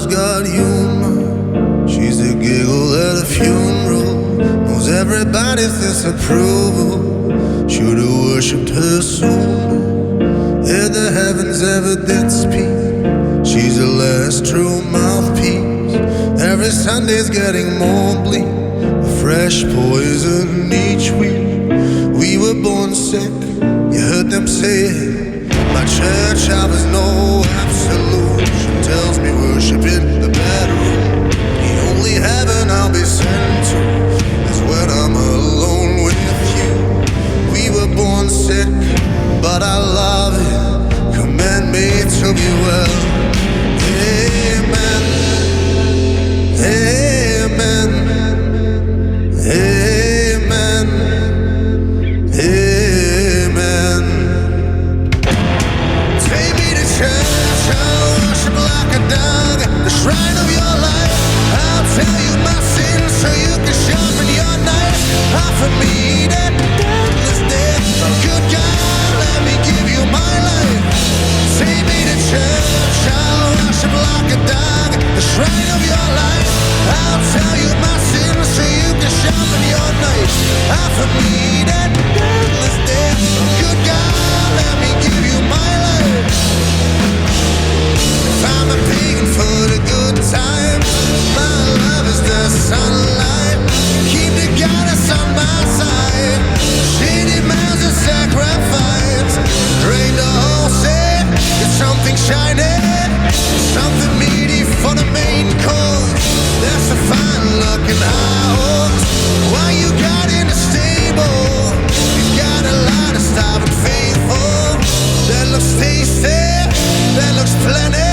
love's got humor. She's a giggle at a funeral, knows everybody's disapproval. Should've worshipped her sooner. Ere the heavens ever did speak, she's the last true mouthpiece. Every Sunday's getting more bleak, a fresh poison each week. We were born sick, you heard them say it. My church offers no absolution, tells me worship in the bedroom. The only heaven I'll be sent to is when I'm alone with you. We were born sick, but I love it. Command me to be well. Amen. Amen. Amen. Amen. Take me to church, I'll worship like a dog at the shrine of your life. I'll tell you my sins so you can sharpen your knife. Offer me that deathless death. Good God, let me give you my life. Take me to church, I'll worship like a dog at the shrine of your life. I'll tell you my sins so you can sharpen your knife. Offer me that deathless death. Good God, let me give you my life. If I'm a pagan for the good times, my love is the sunlight. Keep the goddess on my side. She demands a sacrifice. Drain the whole set, get something shiny, something meaty for the main course. That's a fine looking high horse. Why you got in the stable? You got a lot of starving faithful. That looks tasty, that looks plenty.